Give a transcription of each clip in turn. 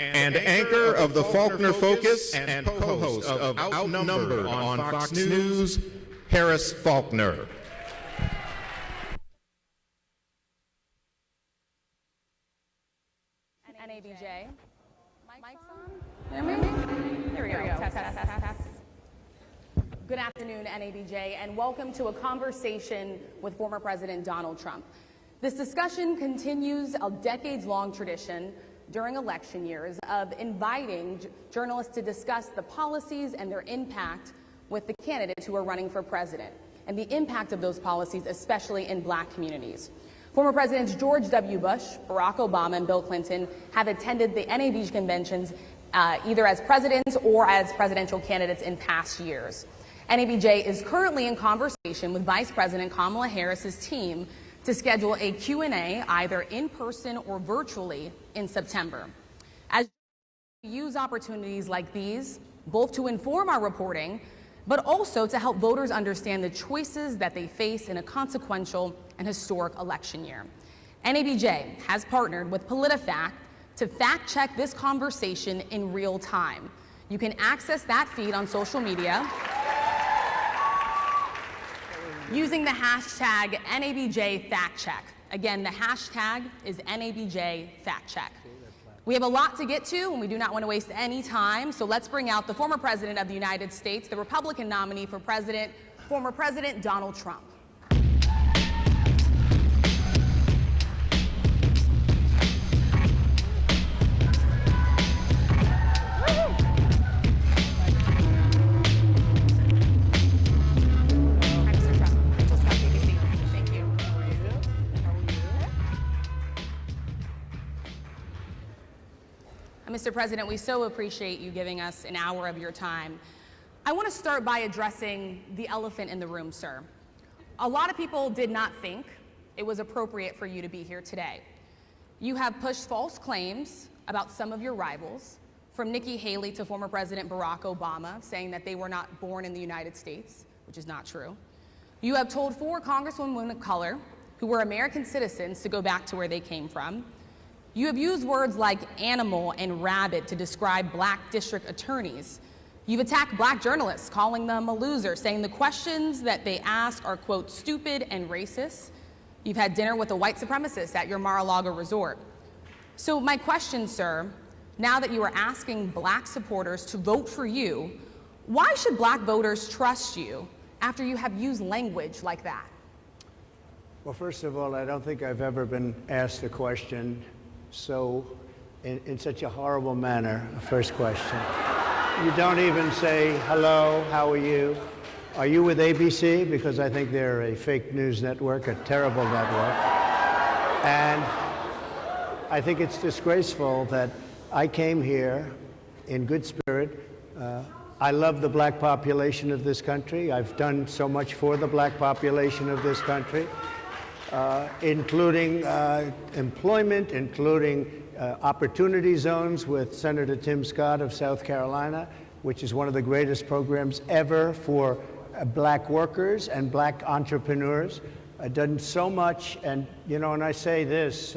and anchor of the Faulkner Focus and co-host of Outnumbered on Fox News, Harris Faulkner. NABJ. Mic's on? There we go. Test. Good afternoon, NABJ, and welcome to a conversation with former President Donald Trump. This discussion continues a decades-long tradition during election years of inviting journalists to discuss the policies and their impact with the candidates who are running for president, and the impact of those policies, especially in black communities. Former Presidents George W. Bush, Barack Obama, and Bill Clinton have attended the NABJ conventions either as presidents or as presidential candidates in past years. NABJ is currently in conversation with Vice President Kamala Harris's team to schedule a Q&A either in person or virtually in September. As we use opportunities like these, both to inform our reporting, but also to help voters understand the choices that they face in a consequential and historic election year. NABJ has partnered with PolitiFact to fact-check this conversation in real time. You can access that feed on social media using the hashtag NABJFactCheck. Again, the hashtag is NABJFactCheck. We have a lot to get to, and we do not want to waste any time, so let's bring out the former President of the United States, the Republican nominee for president, former President Donald Trump. Mr. President, we so appreciate you giving us an hour of your time. I want to start by addressing the elephant in the room, sir. A lot of people did not think it was appropriate for you to be here today. You have pushed false claims about some of your rivals, from Nikki Haley to former President Barack Obama, saying that they were not born in the United States, which is not true. You have told 4 congresswomen of color who were American citizens to go back to where they came from. You have used words like animal and rabid to describe black district attorneys. You've attacked black journalists, calling them a loser, saying the questions that they ask are, quote, stupid and racist. You've had dinner with a white supremacist at your Mar-a-Lago resort. So my question, sir, now that you are asking black supporters to vote for you, why should black voters trust you after you have used language like that? Well, first of all, I don't think I've ever been asked a question so in such a horrible manner. First question. You don't even say, hello, how are you? Are you with ABC? Because I think they're a fake news network, a terrible network. And I think it's disgraceful that I came here in good spirit. I love the black population of this country. I've done so much for the black population of this country. Including employment, including opportunity zones with Senator Tim Scott of South Carolina, which is one of the greatest programs ever for black workers and black entrepreneurs. I've done so much, and you know, and I say this,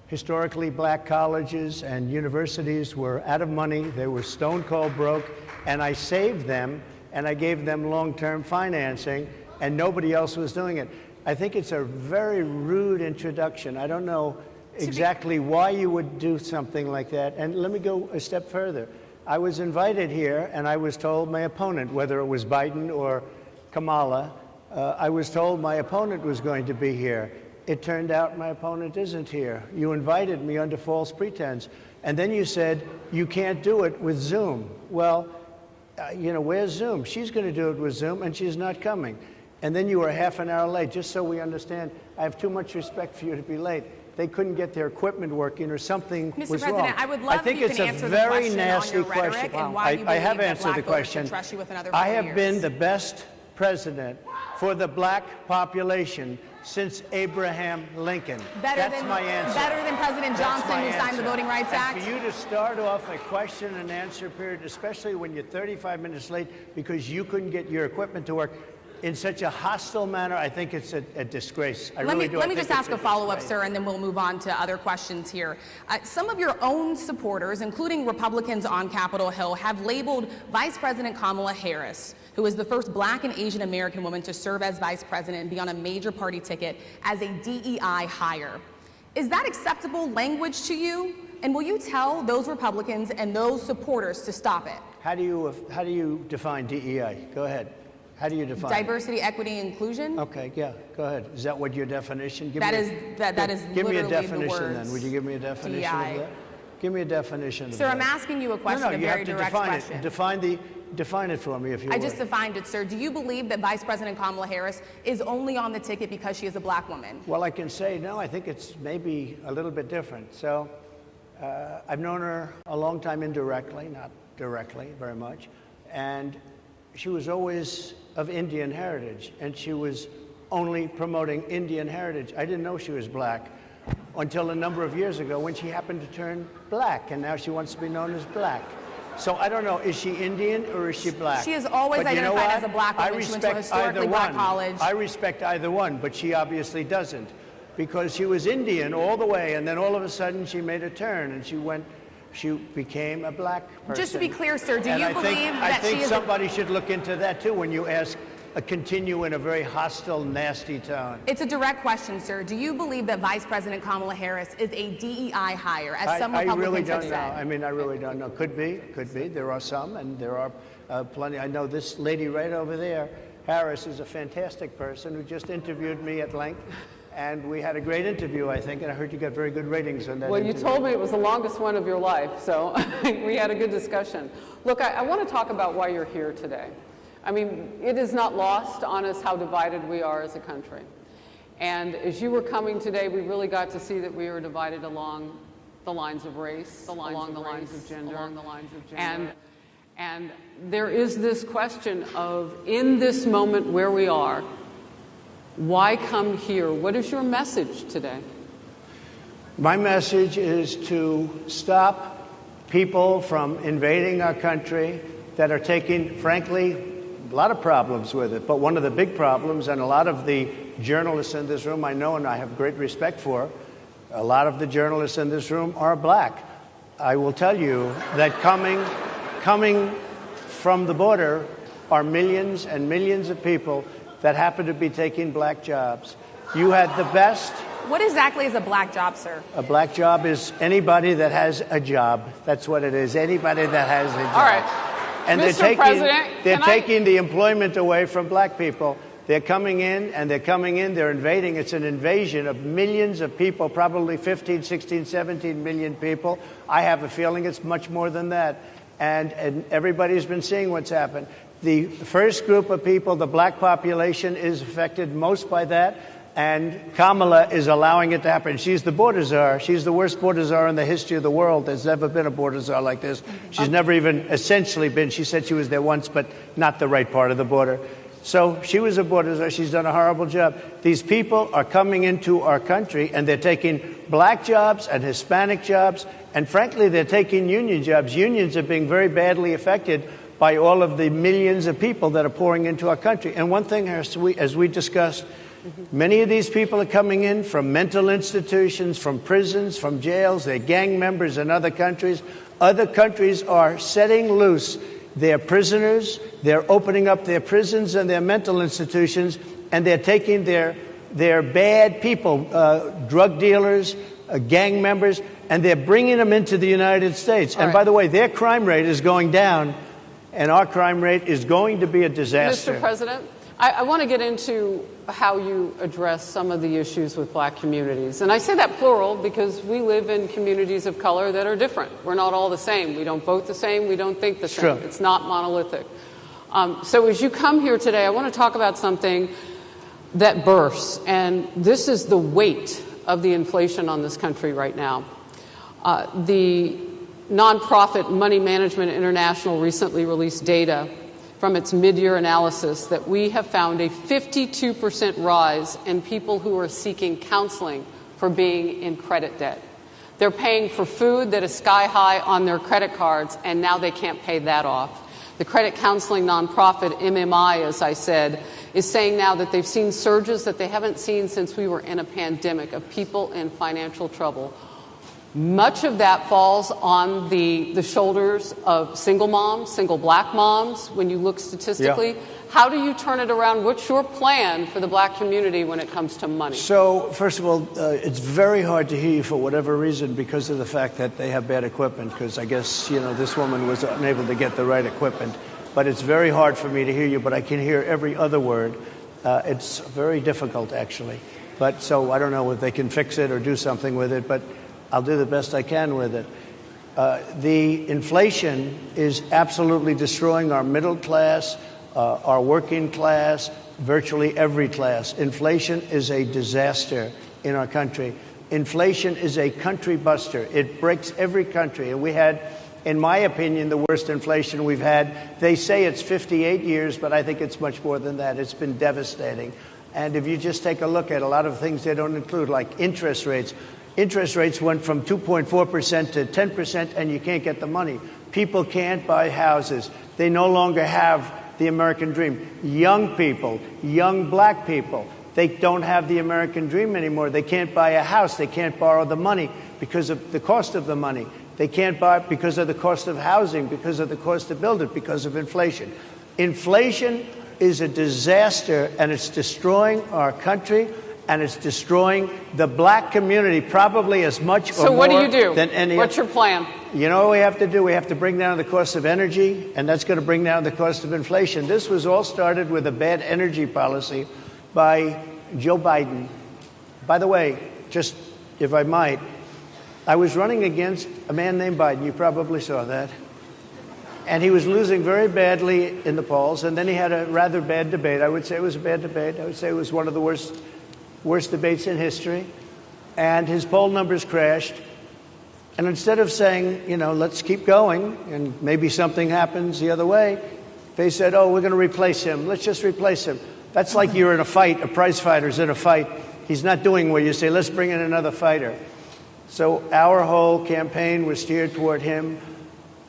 historically black colleges and universities were out of money, they were stone cold broke, and I saved them, and I gave them long-term financing, and nobody else was doing it. I think it's a very rude introduction. I don't know exactly why you would do something like that. And let me go a step further. I was invited here, and I was told my opponent, whether it was Biden or Kamala, I was told my opponent was going to be here. It turned out my opponent isn't here. You invited me under false pretense. And then you said, you can't do it with Zoom. Well, you know, where's Zoom? She's going to do it with Zoom, and she's not coming. And then you were half an hour late, just so we understand. I have too much respect for you to be late. They couldn't get their equipment working or something was wrong. Mr. President, I would love if you can answer the question on your rhetoric and why you believe that black voters should trust you with another 4 years. I have been the best president for the black population since Abraham Lincoln. That's my answer. Better than President Johnson, who signed the Voting Rights Act? And for you to start off a question and answer period, especially when you're 35 minutes late because you couldn't get your equipment to work, in such a hostile manner, I think it's a disgrace. I Let really do. me just ask a follow-up, disgrace. sir, and then we'll move on to other questions here. Some of your own supporters, including Republicans on Capitol Hill, have labeled Vice President Kamala Harris, who is the first Black and Asian American woman to serve as vice president and be on a major party ticket, as a DEI hire. Is that acceptable language to you? And will you tell those Republicans and those supporters to stop it? How do you define DEI? Go ahead. How do you define diversity, equity, inclusion? Okay, yeah, go ahead. Is that what your definition? That is give me a literally definition the words then. Would you give me a definition DEI. of that? Give me a definition of Sir, that. I'm asking you a question, No, a you very have to direct define question. it. Define it for me, if you would. I just defined it, sir. Do you believe that Vice President Kamala Harris is only on the ticket because she is a Black woman? Well, I can say no. I think it's maybe a little bit different. So, I've known her a long time indirectly, not directly very much, and she was always of Indian heritage, and she was only promoting Indian heritage. I didn't know she was Black until a number of years ago when she happened to turn Black, and now she wants to be known as Black. So I don't know, is she Indian or is she Black? She has always But you know identified what? as a Black woman. I She went to a respect historically either Black one. college. I respect either one, but she obviously doesn't, because she was Indian all the way, and then all of a sudden she made a turn and she became a Black person. Just to be clear, sir, do And you I believe think, that I think she is somebody should look into that too when you ask continue in a very hostile, nasty tone. It's a direct question, sir. Do you believe that Vice President Kamala Harris is a DEI hire, as some I really Republicans have don't know. said? I mean, I really don't know. Could be. There are some, and there are plenty. I know this lady right over there, Harris, is a fantastic person who just interviewed me at length. And we had a great interview, I think, and I heard you got very good ratings on that Well, interview. you told me it was the longest one of your life, so we had a good discussion. Look, I want to talk about why you're here today. I mean, it is not lost on us how divided we are as a country. And as you were coming today, we really got to see that we are divided along the lines of race, along the lines of gender. And there is this question of, in this moment where we are, why come here? What is your message today? My message is to stop people from invading our country that are taking, frankly, a lot of problems with it. But one of the big problems, and a lot of the journalists in this room I know and I have great respect for, a lot of the journalists in this room are Black. I will tell you that coming from the border are millions and millions of people that happen to be taking Black jobs. You had the best. What exactly is a Black job, sir? A Black job is anybody that has a job. That's what it is. Anybody that has a job. All right. And Mr. President, they're taking the employment away from Black people. They're coming in, they're invading. It's an invasion of millions of people, probably 15, 16, 17 million people. I have a feeling it's much more than that. And everybody's been seeing what's happened. The first group of people, the Black population, is affected most by that. And Kamala is allowing it to happen. She's the border czar. She's the worst border czar in the history of the world. There's never been a border czar like this. She's never even essentially been. She said she was there once, but not the right part of the border. So she was a border czar. She's done a horrible job. These people are coming into our country, and they're taking Black jobs and Hispanic jobs, and frankly, they're taking union jobs. Unions are being very badly affected by all of the millions of people that are pouring into our country. And one thing, as we discussed, many of these people are coming in from mental institutions, from prisons, from jails. They're gang members in other countries. Other countries are setting loose their prisoners. They're opening up their prisons and their mental institutions, and they're taking their bad people, drug dealers, gang members, and they're bringing them into the United States. And by the way, their crime rate is going down, and our crime rate is going to be a disaster. Mr. President, I want to get into how you address some of the issues with Black communities. And I say that plural because we live in communities of color that are different. We're not all the same. We don't vote the same. We don't think the same. True. It's not monolithic. So as you come here today, I want to talk about something that bursts. And this is the weight of the inflation on this country right now. The nonprofit Money Management International recently released data from its mid-year analysis that we have found a 52% rise in people who are seeking counseling for being in credit debt. They're paying for food that is sky high on their credit cards, and now they can't pay that off. The credit counseling nonprofit MMI, as I said, is saying now that they've seen surges that they haven't seen since we were in a pandemic of people in financial trouble. Much of that falls on the shoulders of single moms, single black moms, when you look statistically. Yeah. How do you turn it around? What's your plan for the black community when it comes to money? So, first of all, it's very hard to hear you for whatever reason because of the fact that they have bad equipment, because I guess, this woman was unable to get the right equipment. But it's very hard for me to hear you, but I can hear every other word. It's very difficult, actually. But so I don't know if they can fix it or do something with it, but I'll do the best I can with it. The inflation is absolutely destroying our middle class, our working class, virtually every class. Inflation is a disaster in our country. Inflation is a country buster. It breaks every country. And we had, in my opinion, the worst inflation we've had. They say it's 58 years, but I think it's much more than that. It's been devastating. And if you just take a look at a lot of things they don't include, like interest rates. Interest rates went from 2.4% to 10%, and you can't get the money. People can't buy houses. They no longer have the American dream. Young people, young black people, they don't have the American dream anymore. They can't buy a house. They can't borrow the money because of the cost of the money. They can't buy it because of the cost of housing, because of the cost to build it, because of inflation. Inflation is a disaster, and it's destroying our country, and it's destroying the black community probably as much or more. So what do you do? Than any. What's your plan? You know what we have to do? We have to bring down the cost of energy, and that's going to bring down the cost of inflation. This was all started with a bad energy policy by Joe Biden. By the way, just if I might, I was running against a man named Biden. You probably saw that. And he was losing very badly in the polls, and then he had a rather bad debate. I would say it was a bad debate. I would say it was one of the worst debates in history. And his poll numbers crashed. And instead of saying, let's keep going, and maybe something happens the other way, they said, oh, we're going to replace him. Let's just replace him. That's like you're in a fight, a prize fighter's in a fight. He's not doing well. You say, let's bring in another fighter. So our whole campaign was steered toward him,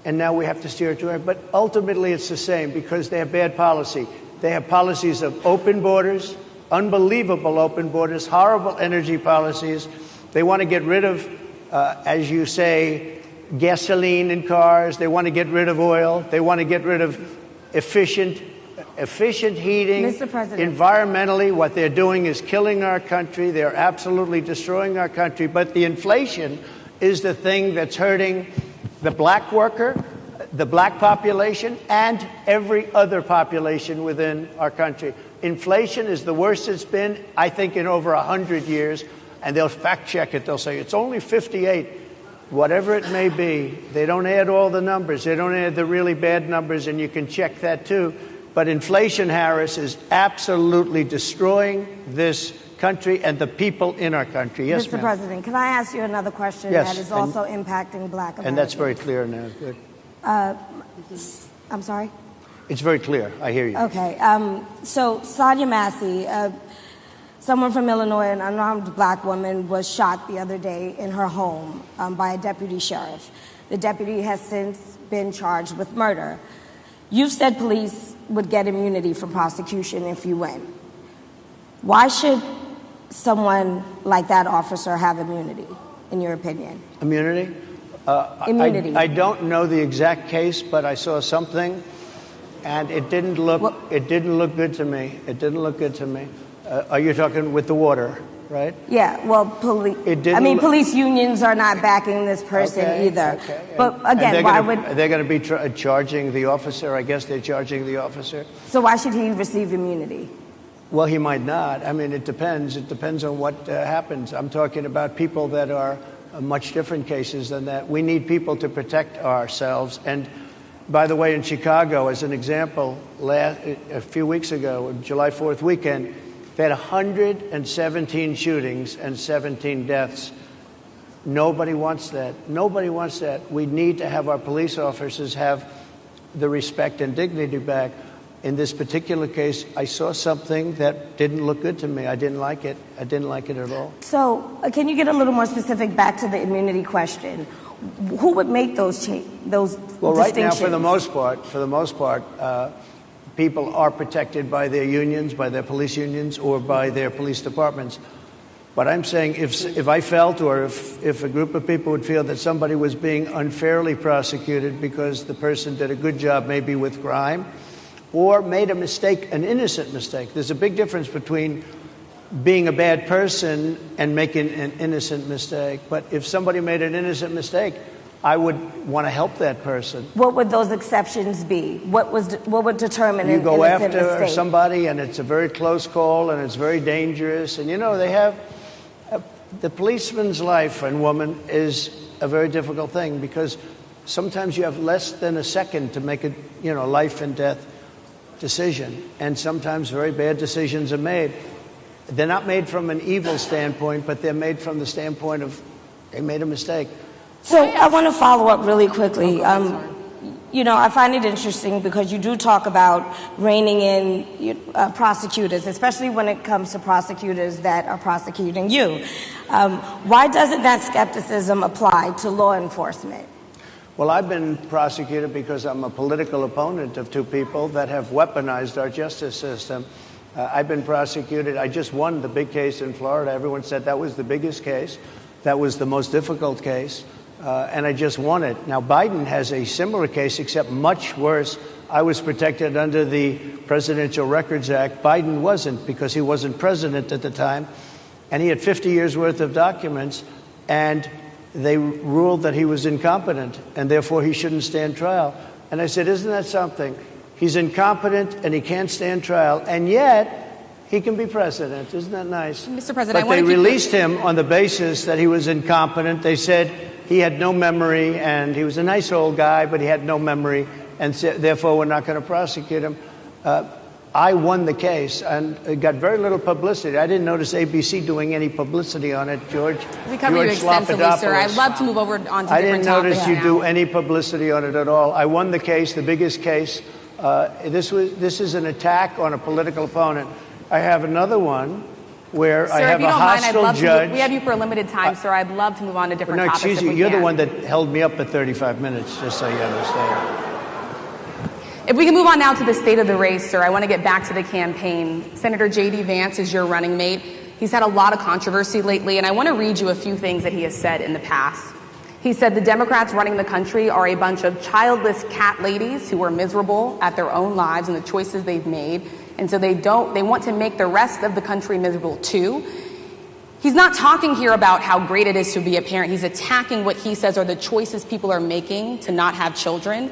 and now we have to steer toward him. But ultimately it's the same because they have bad policy. They have policies of open borders, unbelievable open borders, horrible energy policies. They want to get rid of, as you say, gasoline in cars. They want to get rid of oil. They want to get rid of efficient heating. Mr. President. Environmentally, what they're doing is killing our country. They're absolutely destroying our country. But the inflation is the thing that's hurting the black worker, the black population, and every other population within our country. Inflation is the worst it's been, I think, in over 100 years. And they'll fact check it. They'll say it's only 58. Whatever it may be, they don't add all the numbers. They don't add the really bad numbers, and you can check that too. But inflation, Harris, is absolutely destroying this country and the people in our country. Yes, Mr. President, can I ask you another question that is also impacting black Americans? And that's very clear now. Good. I'm sorry? It's very clear. I hear you. Okay. So Sonia Massey, someone from Illinois, an unarmed black woman, was shot the other day in her home by a deputy sheriff. The deputy has since been charged with murder. You've said police would get immunity from prosecution if you win. Why should someone like that officer have immunity, in your opinion? Immunity? Immunity. I don't know the exact case, but I saw something, and it didn't look good to me. It didn't look good to me. Are you talking with the water, right? Yeah, well, police unions are not backing this person either. Okay. But again, why would... They're going to be charging the officer. I guess they're charging the officer. So why should he receive immunity? Well, he might not. I mean, it depends. It depends on what happens. I'm talking about people that are much different cases than that. We need people to protect ourselves. And by the way, in Chicago, as an example, a few weeks ago, July 4th weekend, they had 117 shootings and 17 deaths. Nobody wants that. Nobody wants that. We need to have our police officers have the respect and dignity back. In this particular case, I saw something that didn't look good to me. I didn't like it. I didn't like it at all. So can you get a little more specific back to the immunity question? Who would make those Well, right now, for the most part, people are protected by their unions, by their police unions, or by their police departments. But I'm saying if I felt, or if a group of people would feel that somebody was being unfairly prosecuted because the person did a good job maybe with crime, or made a mistake, an innocent mistake. There's a big difference between being a bad person and making an innocent mistake. But if somebody made an innocent mistake, I would want to help that person. What would those exceptions be? What would determine you an go innocent after mistake? somebody and it's a very close call and it's very dangerous. And, you know, they have the policeman's life and woman is a very difficult thing because sometimes you have less than a second to make a, you know, life and death decision, and sometimes very bad decisions are made. They're not made from an evil standpoint, but they're made from the standpoint of they made a mistake. So I want to follow up really quickly. You know, I find it interesting because you do talk about reining in prosecutors, especially when it comes to prosecutors that are prosecuting you. Why doesn't that skepticism apply to law enforcement? Well, I've been prosecuted because I'm a political opponent of two people that have weaponized our justice system. I've been prosecuted. I just won the big case in Florida. Everyone said that was the biggest case. That was the most difficult case. And I just won it. Now, Biden has a similar case, except much worse. I was protected under the Presidential Records Act. Biden wasn't, because he wasn't president at the time. And he had 50 years worth of documents. And they ruled that he was incompetent, and therefore he shouldn't stand trial. And I said, isn't that something? He's incompetent, and he can't stand trial, and yet he can be president. Isn't that nice? Mr. President, but they released him on the basis that he was incompetent. They said he had no memory, and he was a nice old guy, but he had no memory, and therefore we're not going to prosecute him. I won the case, and it got very little publicity. I didn't notice ABC doing any publicity on it, George. We cover you extensively, sir. I'd love to move over on to different topics. I didn't notice you do any publicity on it at all. I won the case, the biggest case. This is an attack on a political opponent. I have another one where I have a hostile judge. We have you for a limited time, sir. I'd love to move on to different topics. No, excuse you. You're the one that held me up at 35 minutes, just so you understand. If we can move on now to the state of the race, sir, I want to get back to the campaign. Senator J.D. Vance is your running mate. He's had a lot of controversy lately, and I want to read you a few things that he has said in the past. He said the Democrats running the country are a bunch of childless cat ladies who are miserable at their own lives and the choices they've made, and so they want to make the rest of the country miserable too. He's not talking here about how great it is to be a parent. He's attacking what he says are the choices people are making to not have children.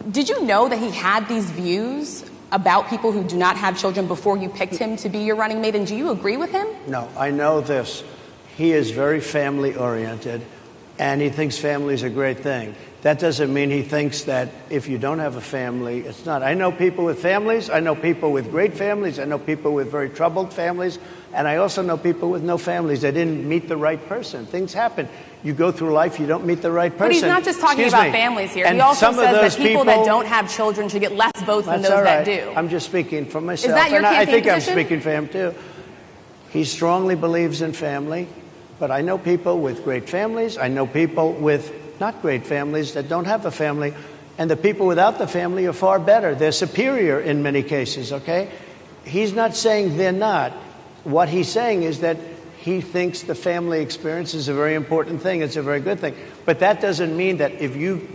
Did you know that he had these views about people who do not have children before you picked him to be your running mate, and do you agree with him? No, I know this. He is very family-oriented, and he thinks family is a great thing. That doesn't mean he thinks that if you don't have a family, it's not. I know people with families. I know people with great families. I know people with very troubled families. And I also know people with no families. They didn't meet the right person. Things happen. You go through life, you don't meet the right person. But he's not just talking about families here. He also says that people that don't have children should get less votes than those that do. I'm just speaking for myself. Is that your campaign I think position? I'm speaking for him, too. He strongly believes in family. But I know people with great families. I know people with not great families that don't have a family. And the people without the family are far better. They're superior in many cases, okay? He's not saying they're not. What he's saying is that he thinks the family experience is a very important thing. It's a very good thing. But that doesn't mean that if you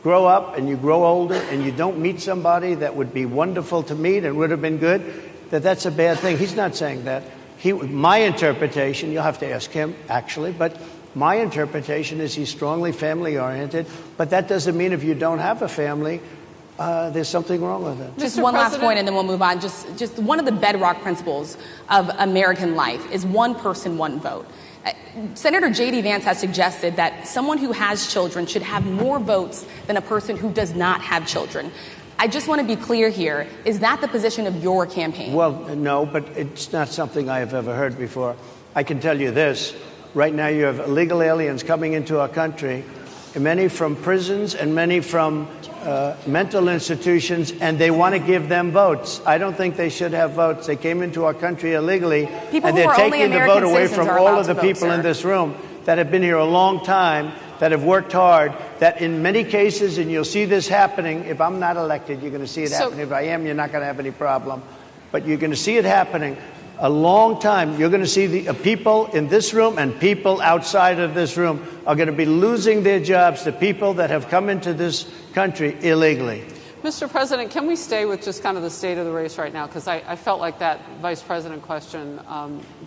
grow up and you grow older and you don't meet somebody that would be wonderful to meet and would have been good, that that's a bad thing. He's not saying that. My interpretation, you'll have to ask him, actually, but my interpretation is he's strongly family-oriented. But that doesn't mean if you don't have a family, there's something wrong with it. Just one last point, and then we'll move on. Just one of the bedrock principles of American life is one person, one vote. Senator J.D. Vance has suggested that someone who has children should have more votes than a person who does not have children. I just want to be clear here. Is that the position of your campaign? Well, no, but it's not something I have ever heard before. I can tell you this. Right now you have illegal aliens coming into our country, many from prisons and many from mental institutions, and they want to give them votes. I don't think they should have votes. They came into our country illegally, and they're taking the vote away from all of the people in this room that have been here a long time, that have worked hard, that in many cases, and you'll see this happening, if I'm not elected, you're going to see it happening. If I am, you're not going to have any problem. But you're going to see it happening a long time. You're going to see the people in this room and people outside of this room are going to be losing their jobs to people that have come into this country illegally. Mr. President, can we stay with just kind of the state of the race right now? Because I felt like that vice president question,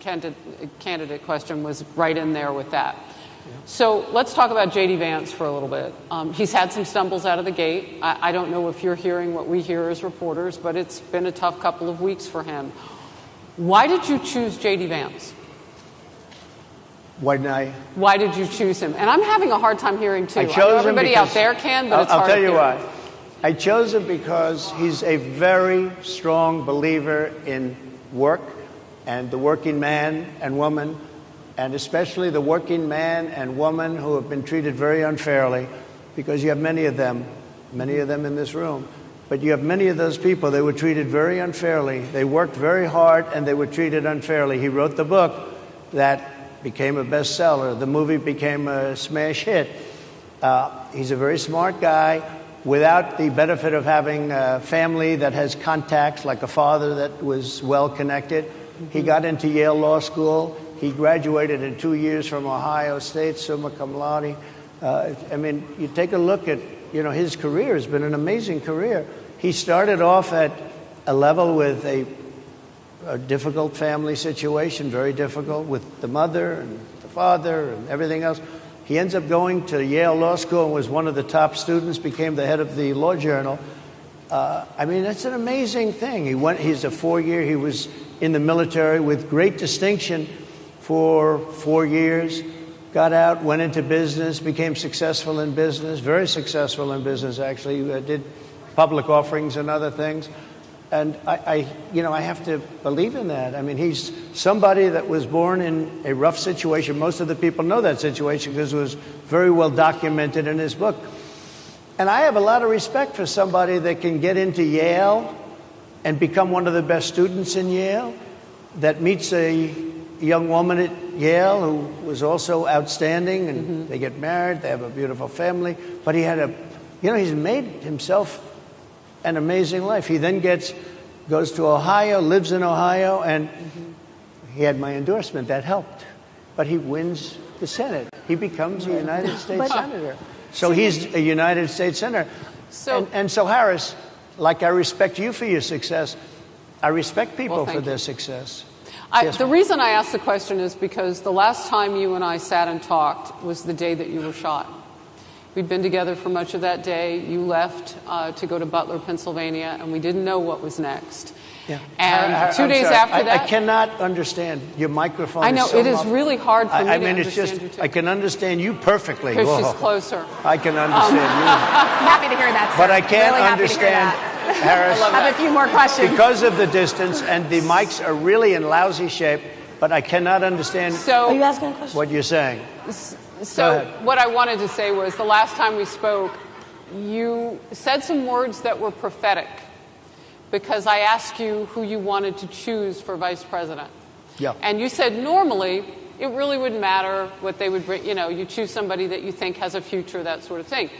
candidate question was right in there with that. So let's talk about J.D. Vance for a little bit. He's had some stumbles out of the gate. I don't know if you're hearing what we hear as reporters, but it's been a tough couple of weeks for him. Why did you choose J.D. Vance? Why did you choose him? And I'm having a hard time hearing, too. I chose him everybody because, out there can, but it's hard I'll tell you hear. why. I chose him because he's a very strong believer in work and the working man and woman, and especially the working man and woman who have been treated very unfairly, because you have many of them in this room. But you have many of those people, they were treated very unfairly. They worked very hard and they were treated unfairly. He wrote the book that became a bestseller. The movie became a smash hit. He's a very smart guy without the benefit of having a family that has contacts, like a father that was well connected. He got into Yale Law School. He graduated in 2 years from Ohio State, summa cum laude. I mean, you take a look at, his career has been an amazing career. He started off at a level with a difficult family situation, very difficult, with the mother and the father and everything else. He ends up going to Yale Law School and was one of the top students, became the head of the Law Journal. I mean, that's an amazing thing. He's a 4-year, he was in the military with great distinction for 4 years, got out, went into business, became successful in business, very successful in business, actually, did public offerings and other things. And I have to believe in that. I mean, he's somebody that was born in a rough situation. Most of the people know that situation because it was very well documented in his book. And I have a lot of respect for somebody that can get into Yale and become one of the best students in Yale, that meets a young woman at Yale who was also outstanding, and they get married, they have a beautiful family. But he had he's made himself an amazing life. He then goes to Ohio, lives in Ohio, and he had my endorsement. That helped. But he wins the Senate. He becomes a United States Senator. So he's a United States Senator. And so, Harris, like I respect you for your success, I respect people for their success. The reason I asked the question is because the last time you and I sat and talked was the day that you were shot. We'd been together for much of that day. You left to go to Butler, Pennsylvania, and we didn't know what was next. Yeah. And 2 days after that... I cannot understand. Your microphone I know, is so it is really hard for me to understand it's just, you, too. I can understand you perfectly. Because she's closer. I can understand you. Happy to hear that, sir. But I can't really understand, Harris. I have a few more questions. Because of the distance, and the mics are really in lousy shape, but I cannot understand Are you asking a question? what you're saying. So what I wanted to say was the last time we spoke, you said some words that were prophetic because I asked you who you wanted to choose for vice president. Yeah. And you said normally it really wouldn't matter what they would bring. You choose somebody that you think has a future, that sort of thing.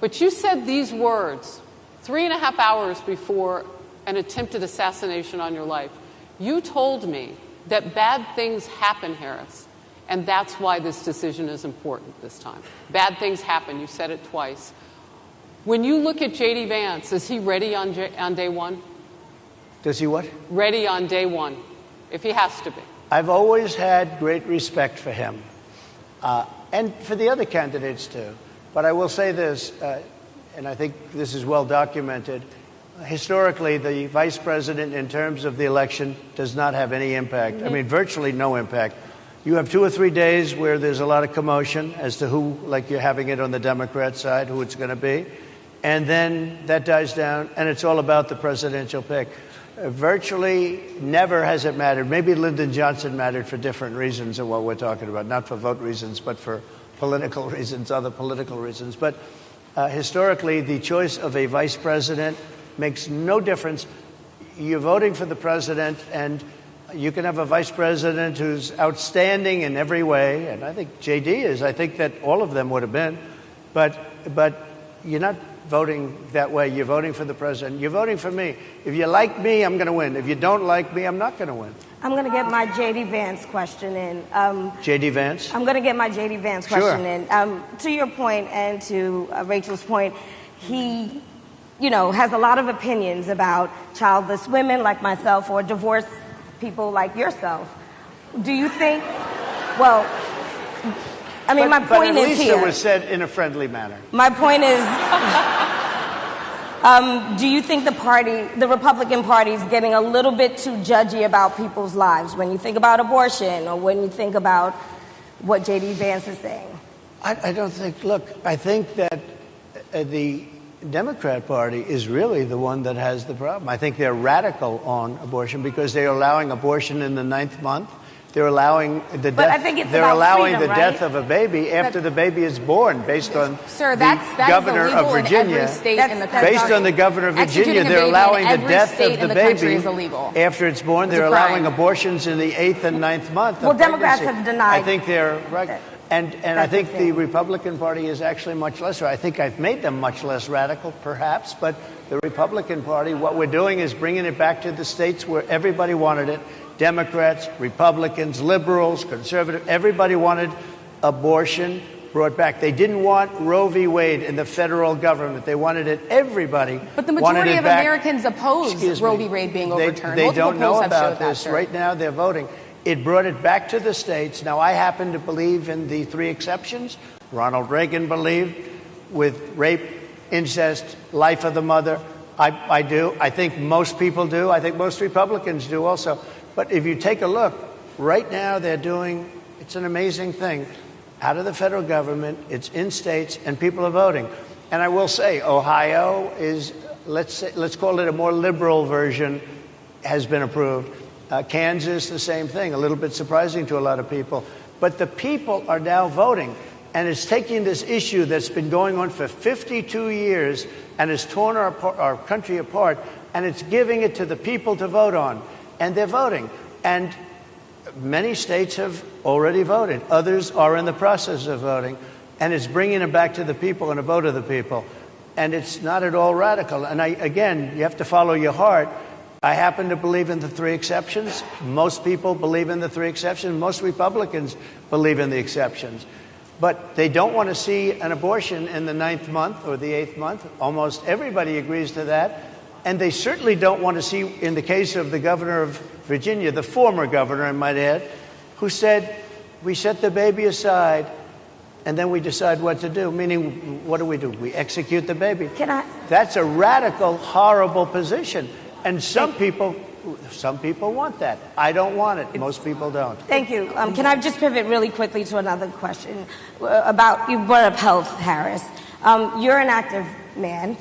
But you said these words 3.5 hours before an attempted assassination on your life. You told me that bad things happen, Harris. And that's why this decision is important this time. Bad things happen. You said it twice. When you look at J.D. Vance, is he ready on day one? Does he what? Ready on day one, if he has to be. I've always had great respect for him, and for the other candidates too. But I will say this, and I think this is well documented. Historically, the vice president, in terms of the election, does not have any impact. I mean, virtually no impact. You have 2 or 3 days where there's a lot of commotion as to who, like you're having it on the Democrat side, who it's going to be. And then that dies down, and it's all about the presidential pick. Virtually never has it mattered. Maybe Lyndon Johnson mattered for different reasons than what we're talking about, not for vote reasons, but for political reasons, other political reasons. But historically, the choice of a vice president makes no difference. You're voting for the president, and you can have a vice president who's outstanding in every way, and I think JD is. I think that all of them would have been. But you're not voting that way. You're voting for the president. You're voting for me. If you like me, I'm going to win. If you don't like me, I'm not going to win. I'm going to get my JD Vance question in. JD Vance? I'm going to get my JD Vance question in. To your point and to Rachel's point, he, has a lot of opinions about childless women like myself or divorced people like yourself. Do you think, well, I mean, my point is here. But at least it was said in a friendly manner. My point is, do you think the Republican Party is getting a little bit too judgy about people's lives when you think about abortion or when you think about what J.D. Vance is saying? I don't think, look, I think that the Democrat Party is really the one that has the problem. I think they're radical on abortion because they're allowing abortion in the 9th month. They're allowing the death. But I think it's they're about allowing freedom, the death of a baby after the baby is born, based on the governor of Virginia. Based on the governor of Virginia, they're allowing the death of the baby after it's born. They're allowing abortions in the 8th and 9th month. Well, Democrats have denied. I think they're right. And I think the Republican Party is actually much less. I think I've made them much less radical, perhaps. But the Republican Party, what we're doing is bringing it back to the states where everybody wanted it. Democrats, Republicans, liberals, conservatives, everybody wanted abortion brought back. They didn't want Roe v. Wade in the federal government. They wanted it. Everybody wanted it back. But the majority of Americans oppose Roe v. Wade being overturned. They don't know about this. Right now, they're voting. It brought it back to the states. Now, I happen to believe in the 3 exceptions. Ronald Reagan believed with rape, incest, life of the mother. I do. I think most people do. I think most Republicans do also. But if you take a look, right now they're doing, it's an amazing thing, out of the federal government, it's in states, and people are voting. And I will say, Ohio is, let's call it a more liberal version, has been approved. Kansas, the same thing, a little bit surprising to a lot of people. But the people are now voting, and it's taking this issue that's been going on for 52 years and has torn our country apart, and it's giving it to the people to vote on. And they're voting. And many states have already voted. Others are in the process of voting. And it's bringing it back to the people and a vote of the people. And it's not at all radical. And again, you have to follow your heart. I happen to believe in the 3 exceptions. Most people believe in the 3 exceptions. Most Republicans believe in the exceptions. But they don't want to see an abortion in the 9th month or the 8th month. Almost everybody agrees to that. And they certainly don't want to see, in the case of the governor of Virginia, the former governor, I might add, who said, we set the baby aside and then we decide what to do. Meaning, what do? We execute the baby. That's a radical, horrible position. And some people want that. I don't want it. Most people don't. Thank you. Can I just pivot really quickly to another question about, you brought up health, Harris. You're an active man.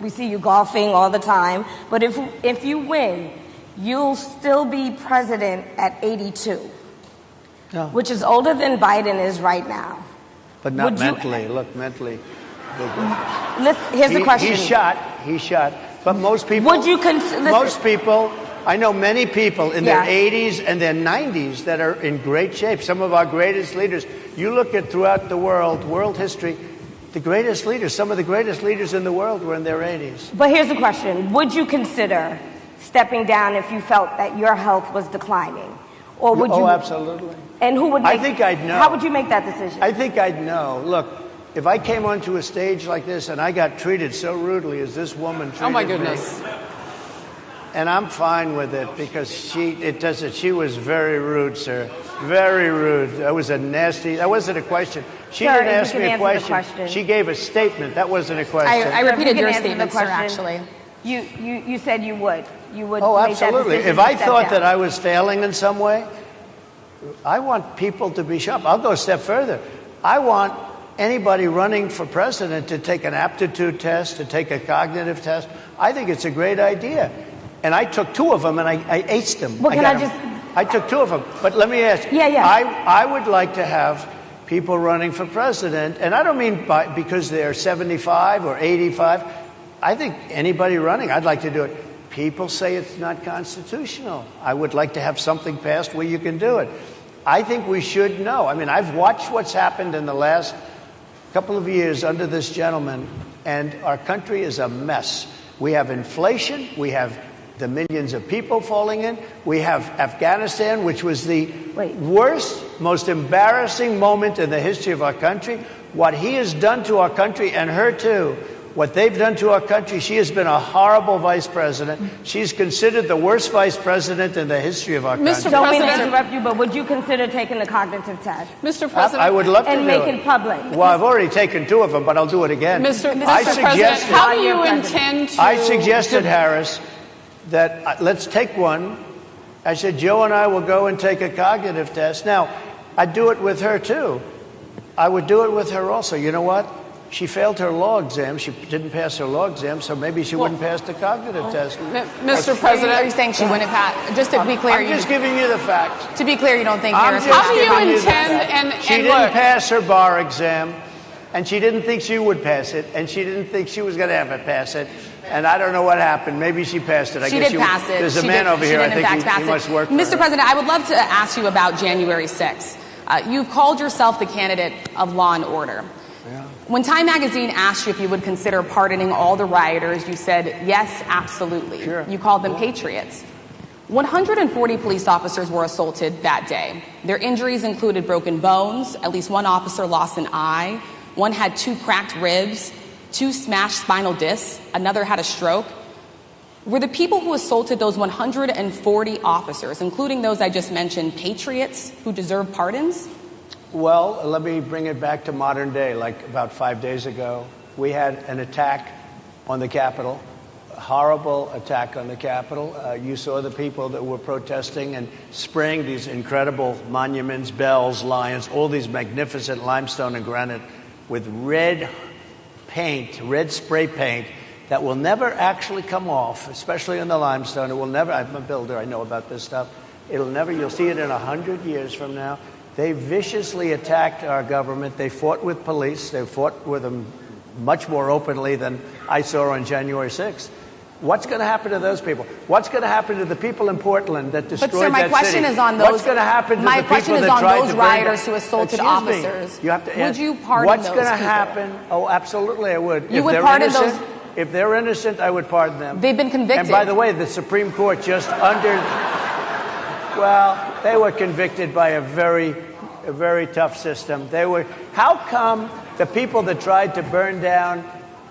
We see you golfing all the time, but if you win, you'll still be president at 82, which is older than Biden is right now. But not mentally. Look, mentally. Here's the question. He's shot. But most people. Would you consider? Most people. I know many people in their 80s and their 90s that are in great shape. Some of our greatest leaders. You look at throughout the world history. The greatest leaders, some of the greatest leaders in the world were in their 80s. But here's the question. Would you consider stepping down if you felt that your health was declining? Or would you? Oh, absolutely. And who would I think I'd know. How would you make that decision? I think I'd know. Look, if I came onto a stage like this and I got treated so rudely as this woman treated me. Oh, my goodness. And I'm fine with it because she was very rude, sir. Very rude. That wasn't a question. She didn't ask me a question. She gave a statement. That wasn't a question. I repeated your statement, sir, actually. You said you would. You would. Oh, make that absolutely. decision If I to step thought down. that I was failing in some way, I want people to be sharp. I'll go a step further. I want anybody running for president to take an aptitude test, to take a cognitive test. I think it's a great idea. And I took 2 of them and I aced them. Well, I took 2 of them. But let me ask. Yeah. I would like to have people running for president. And I don't mean because they're 75 or 85. I think anybody running, I'd like to do it. People say it's not constitutional. I would like to have something passed where you can do it. I think we should know. I mean, I've watched what's happened in the last couple of years under this gentleman, and our country is a mess. We have inflation. We have the millions of people falling in. We have Afghanistan, which was the worst, most embarrassing moment in the history of our country. What he has done to our country, and her too, what they've done to our country, she has been a horrible vice president. She's considered the worst vice president in the history of our country. Mr. Don't mean to interrupt you, but would you consider taking the cognitive test? Mr. President, I would love to and do make it it public. Well, I've already taken 2 of them, but I'll do it again. Mr. President, how do you intend to... I suggested, Harris, that let's take one. I said, Joe and I will go and take a cognitive test. Now, I'd do it with her, too. I would do it with her also. You know what? She failed her law exam. She didn't pass her law exam, so maybe she wouldn't pass the cognitive test. Mr. President, are you saying she wouldn't pass? Just to be clear, I'm just giving you the facts. To be clear, you don't think Harris would how pass do the you cognitive intend, test? She didn't pass her bar exam, and she didn't think she would pass it, and she didn't think she was going to ever pass it. And I don't know what happened. Maybe she passed it. She did pass it. There's a man over here. I think he must work for her. Mr. President, I would love to ask you about January 6th. You've called yourself the candidate of law and order. Yeah. When Time Magazine asked you if you would consider pardoning all the rioters, you said, yes, absolutely. Sure. You called them patriots. 140 police officers were assaulted that day. Their injuries included broken bones. At least one officer lost an eye. One had 2 cracked ribs, 2 smashed spinal discs. Another had a stroke. Were the people who assaulted those 140 officers, including those I just mentioned, patriots who deserve pardons? Well, let me bring it back to modern day. Like about 5 days ago, we had an attack on the Capitol, a horrible attack on the Capitol. You saw the people that were protesting and spraying these incredible monuments, bells, lions, all these magnificent limestone and granite with red paint, red spray paint that will never actually come off, especially in the limestone. It will never, I'm a builder, I know about this stuff. It'll never, you'll see it in 100 years from now. They viciously attacked our government. They fought with police. They fought with them much more openly than I saw on January 6th. What's going to happen to those people? What's going to happen to the people in Portland that destroyed that city? But, sir, my question is on those. What's going to happen to the people that tried to burn My question is on those rioters who assaulted officers. You have to would you pardon what's those going to people? happen? Oh, absolutely, I would. You would pardon those? If they're innocent, I would pardon them. They've been convicted. And by the way, the Supreme Court just well, they were convicted by a very tough system. How come the people that tried to burn down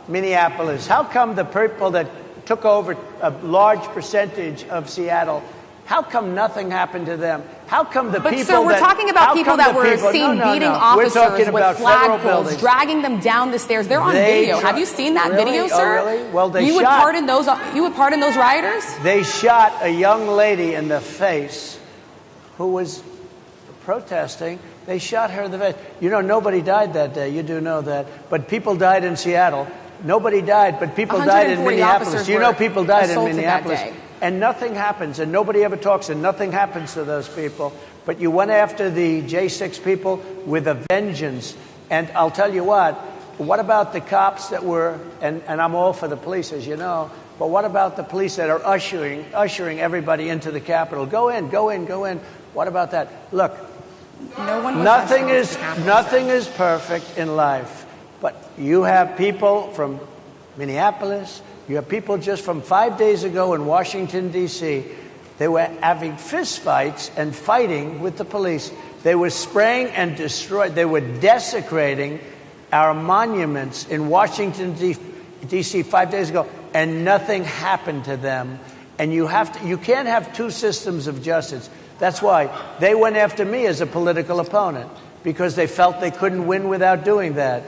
Minneapolis, how come the people that took over a large percentage of Seattle, how come nothing happened to them? How come the people But, sir, we're talking about people that were seen beating officers with flagpoles, dragging them down the stairs. They're on video. Have you seen that video, sir? Oh, really? Well, you would pardon those rioters? They shot a young lady in the face who was protesting. They shot her in the face. You know, nobody died that day. You do know that. But people died in Seattle. Nobody died, but people died in Minneapolis. You know people died in Minneapolis. And nothing happens, and nobody ever talks, and nothing happens to those people. But you went after the J6 people with a vengeance. And I'll tell you what about the cops that were, and I'm all for the police, as you know, but what about the police that are ushering everybody into the Capitol? Go in, go in, go in. What about that? Look, nothing is perfect in life, but you have people from Minneapolis, you have people just from 5 days ago in Washington, D.C. They were having fistfights and fighting with the police. They were spraying and destroying. They were desecrating our monuments in Washington, D.C. 5 days ago, and nothing happened to them. And you can't have 2 systems of justice. That's why they went after me as a political opponent, because they felt they couldn't win without doing that.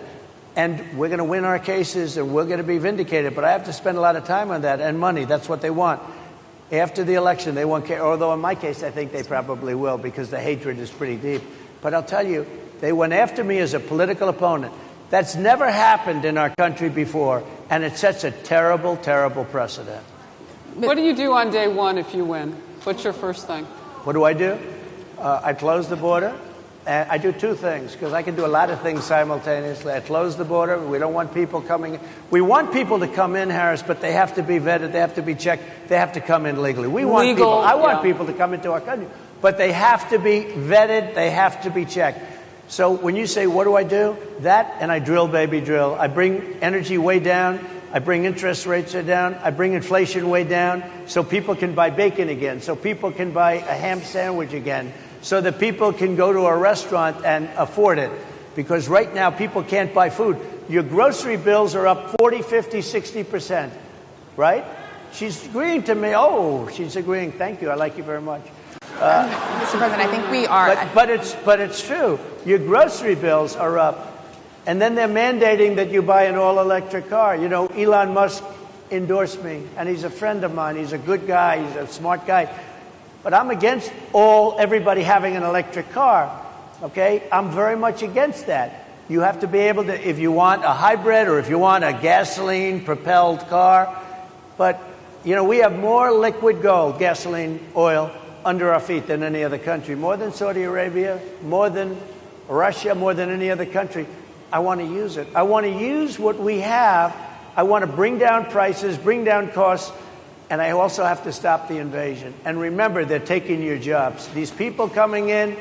And we're going to win our cases, and we're going to be vindicated. But I have to spend a lot of time on that, and money. That's what they want. After the election, they won't care. Although in my case, I think they probably will, because the hatred is pretty deep. But I'll tell you, they went after me as a political opponent. That's never happened in our country before, and it sets a terrible, terrible precedent. What do you do on day one if you win? What's your first thing? What do? I close the border. And I do two things, because I can do a lot of things simultaneously. I close the border. We don't want people coming in. We want people to come in, Harris, but they have to be vetted. They have to be checked. They have to come in legally. We want people. I want people to come into our country, but they have to be vetted. They have to be checked. So when you say, what do I do? That, and I drill, baby, drill. I bring energy way down. I bring interest rates down. I bring inflation way down so people can buy bacon again, so people can buy a ham sandwich again, so that people can go to a restaurant and afford it. Because right now, people can't buy food. Your grocery bills are up 40, 50, 60%, right? She's agreeing to me. Oh, she's agreeing. Thank you. I like you very much. Mr. President, I think we are. But it's true. Your grocery bills are up. And then they're mandating that you buy an all-electric car. You know, Elon Musk endorsed me, and he's a friend of mine. He's a good guy. He's a smart guy. But I'm against everybody having an electric car, okay? I'm very much against that. You have to be able to, if you want a hybrid or if you want a gasoline-propelled car. But, you know, we have more liquid gold, gasoline, oil, under our feet than any other country. More than Saudi Arabia, more than Russia, more than any other country. I want to use it. I want to use what we have. I want to bring down prices, bring down costs, and I also have to stop the invasion. And remember, they're taking your jobs. These people coming in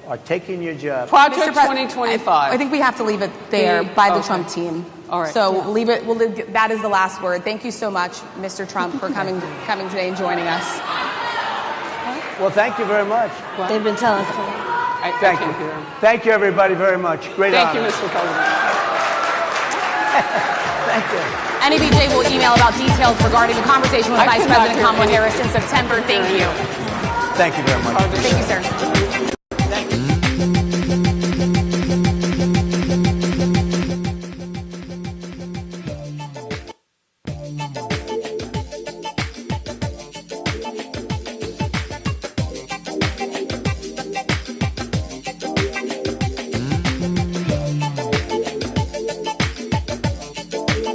are taking your jobs. Project 2025. I think we have to leave it there by the Trump team. All right. So leave it. That is the last word. Thank you so much, Mr. Trump, for coming today and joining us. Well, thank you very much. They've been telling us. Thank you. Thank you, everybody, very much. Great honor. Thank you, Mr. President. Thank you. NABJ will email about details regarding the conversation with Vice President Kamala Harris in September. Thank you. Thank you very much. Thank you, sir.